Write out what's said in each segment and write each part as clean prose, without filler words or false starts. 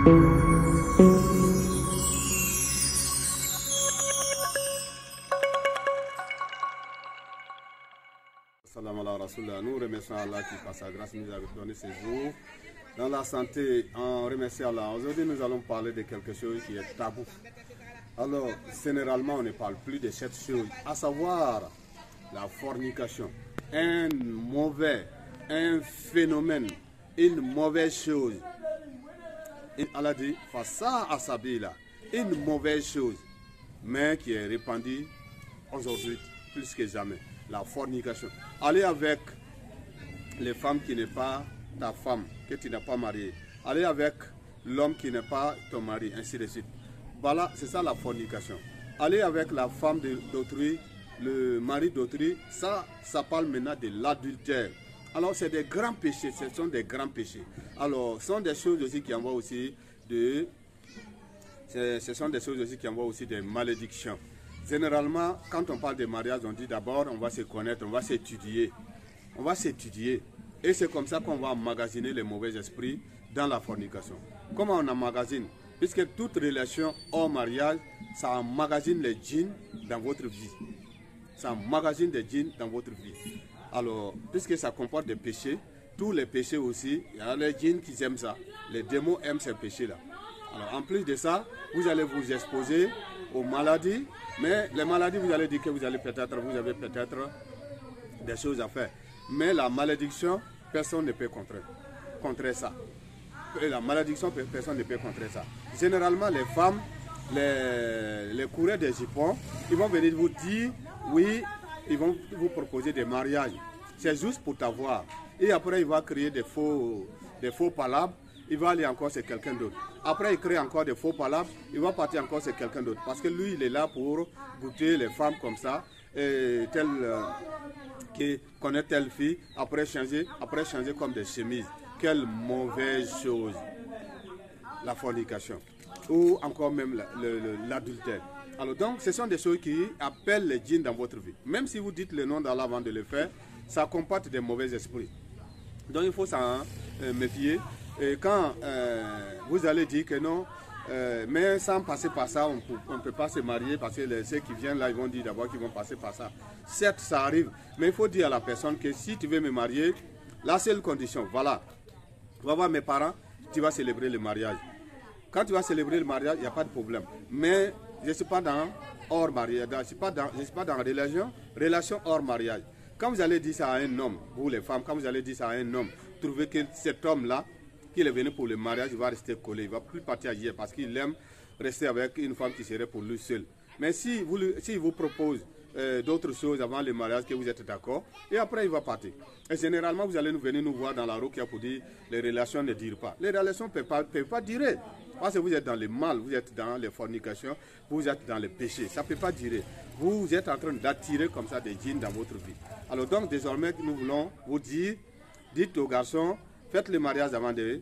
Nous remercions Allah qui, par sa grâce, nous a donné ces jours dans la santé. On remercie Allah. Aujourd'hui, nous allons parler de quelque chose qui est tabou. Alors, généralement, on ne parle plus de cette chose, à savoir la fornication. Un phénomène, une mauvaise chose. Et Allah dit, Fassa Asabila, une mauvaise chose, mais qui est répandue aujourd'hui plus que jamais. La fornication. Aller avec les femmes qui n'est pas ta femme, que tu n'as pas mariée. Aller avec l'homme qui n'est pas ton mari, ainsi de suite. Voilà, c'est ça la fornication. Aller avec la femme d'autrui, le mari d'autrui, ça parle maintenant de l'adultère. Alors c'est des grands péchés, ce sont des grands péchés. Alors ce sont des choses aussi qui envoient aussi des malédictions. Généralement, quand on parle de mariage, on dit d'abord, on va se connaître, on va s'étudier. On va s'étudier. Et c'est comme ça qu'on va emmagasiner les mauvais esprits dans la fornication. Comment on emmagasine? Puisque toute relation hors mariage, ça emmagasine les djinns dans votre vie. Ça emmagasine des djinns dans votre vie. Alors, puisque ça comporte des péchés, tous les péchés aussi, il y a les djinns qui aiment ça. Les démons aiment ces péchés-là. Alors, en plus de ça, vous allez vous exposer aux maladies, mais les maladies, vous allez dire que vous avez peut-être des choses à faire. Mais la malédiction, personne ne peut contrer ça. Et la malédiction, personne ne peut contrer ça. Généralement, les femmes, les coureurs des jupons, ils vont venir vous dire, oui, ils vont vous proposer des mariages. C'est juste pour t'avoir. Et après, il va créer des faux palabres. Il va aller encore chez quelqu'un d'autre. Après, il crée encore des faux palabres. Il va partir encore chez quelqu'un d'autre. Parce que lui, il est là pour goûter les femmes comme ça. Et qui connaît telle fille. Après changer comme des chemises. Quelle mauvaise chose. La fornication. Ou encore même l'adultère. Alors donc, ce sont des choses qui appellent les djinns dans votre vie. Même si vous dites le nom d'Allah avant de le faire, ça comporte des mauvais esprits. Donc, il faut s'en méfier. Et quand vous allez dire que non, mais sans passer par ça, on ne peut pas se marier parce que ceux qui viennent là, ils vont dire d'abord qu'ils vont passer par ça. Certes, ça arrive, mais il faut dire à la personne que si tu veux me marier, la seule condition, voilà, tu vas voir mes parents, tu vas célébrer le mariage. Quand tu vas célébrer le mariage, il n'y a pas de problème. Mais je ne suis pas dans hors mariage, je ne suis pas dans relation hors mariage. Quand vous allez dire ça à un homme, vous les femmes, quand vous allez dire ça à un homme, trouvez que cet homme-là, qu'il est venu pour le mariage, il va rester collé, il ne va plus partir ailleurs parce qu'il aime rester avec une femme qui serait pour lui seul. Mais si vous propose d'autres choses avant le mariage, que vous êtes d'accord, et après il va partir. Et généralement, vous allez venir nous voir dans la rue pour dire les relations ne durent pas. Les relations ne peuvent pas durer. Parce que vous êtes dans le mal, vous êtes dans les fornications, vous êtes dans le péché. Ça ne peut pas durer. Vous êtes en train d'attirer comme ça des djinns dans votre vie. Alors donc, désormais, nous voulons vous dire, dites aux garçons, faites le mariage avant de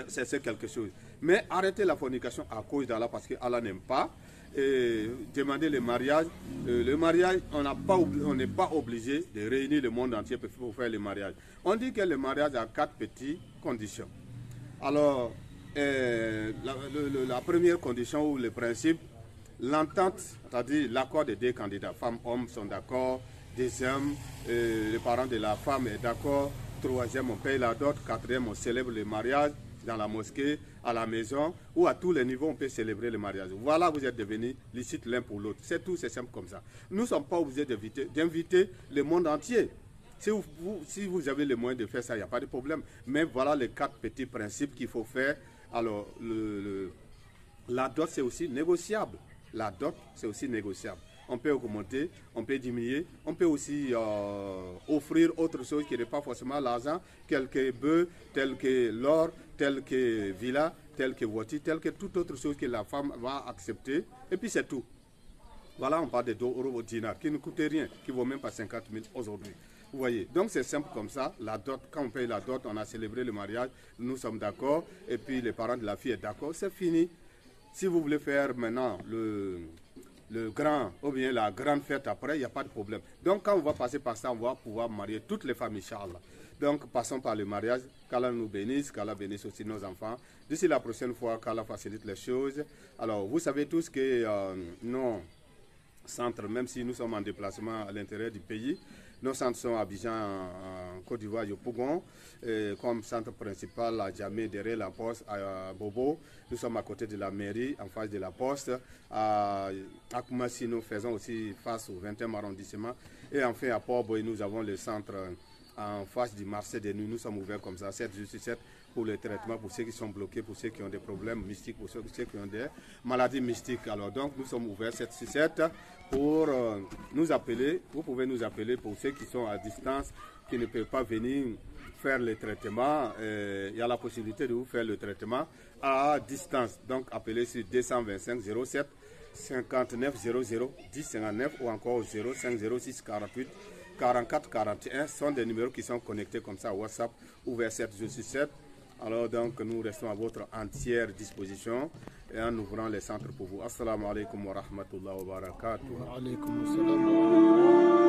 c'est quelque chose. Mais arrêtez la fornication à cause d'Allah parce que Allah n'aime pas. Et demandez le mariage. Le mariage, on n'est pas obligé de réunir le monde entier pour faire le mariage. On dit que le mariage a 4 petites conditions. Alors, la première condition ou le principe, l'entente, c'est-à-dire l'accord des deux candidats, femmes, hommes sont d'accord. Deuxième, les parents de la femme sont d'accord. Troisième, on paye la dot. Quatrième, on célèbre le mariage dans la mosquée, à la maison, ou à tous les niveaux, on peut célébrer le mariage. Voilà, vous êtes devenus licites l'un pour l'autre. C'est tout, c'est simple comme ça. Nous ne sommes pas obligés d'inviter le monde entier. Si vous avez les moyens de faire ça, il n'y a pas de problème. Mais voilà les 4 petits principes qu'il faut faire. Alors, la dot, c'est aussi négociable. La dot, c'est aussi négociable. On peut augmenter, on peut diminuer, on peut aussi offrir autre chose qui n'est pas forcément l'argent, tel que bœuf, tel que l'or, tel que villa, tel que voiture, tel que toute autre chose que la femme va accepter. Et puis c'est tout. Voilà, on parle de 2 euros au dinar, qui ne coûte rien, qui ne vaut même pas 50 000 aujourd'hui. Vous voyez, donc c'est simple comme ça. La dot, quand on paye la dot, on a célébré le mariage, nous sommes d'accord, et puis les parents de la fille sont d'accord, c'est fini. Si vous voulez faire maintenant le grand, ou bien la grande fête après, il n'y a pas de problème. Donc quand on va passer par ça, on va pouvoir marier toutes les familles, Inch'Allah. Donc, passons par le mariage. Qu'Allah nous bénisse, qu'Allah bénisse aussi nos enfants. D'ici la prochaine fois, qu'Allah facilite les choses. Alors, vous savez tous que nos centres, même si nous sommes en déplacement à l'intérieur du pays, nos centres sont à Abidjan, en Côte d'Ivoire, au Pougon, comme centre principal à Djamé, derrière la poste, à Bobo. Nous sommes à côté de la mairie, en face de la poste. À Koumassi, nous faisons aussi face au 20e arrondissement. Et enfin, à Port-Boy, nous avons le centre en face du marché des nuits. Nous sommes ouverts comme ça, 7 jours sur 7, pour le traitement, pour ceux qui sont bloqués, pour ceux qui ont des problèmes mystiques, pour ceux qui ont des maladies mystiques. Alors donc, nous sommes ouverts 7 sur 7 pour nous appeler. Vous pouvez nous appeler pour ceux qui sont à distance, qui ne peuvent pas venir faire le traitement. Il y a la possibilité de vous faire le traitement à distance. Donc, appelez sur 225 07 59 00 10 59 ou encore 05 06 48 44 41 sont des numéros qui sont connectés comme ça à WhatsApp ouvert 7 jours sur 7. Alors donc nous restons à votre entière disposition et en ouvrant les centres pour vous. Assalamu alaikum wa rahmatullahi wa barakatuh. Wa alaikum assalam.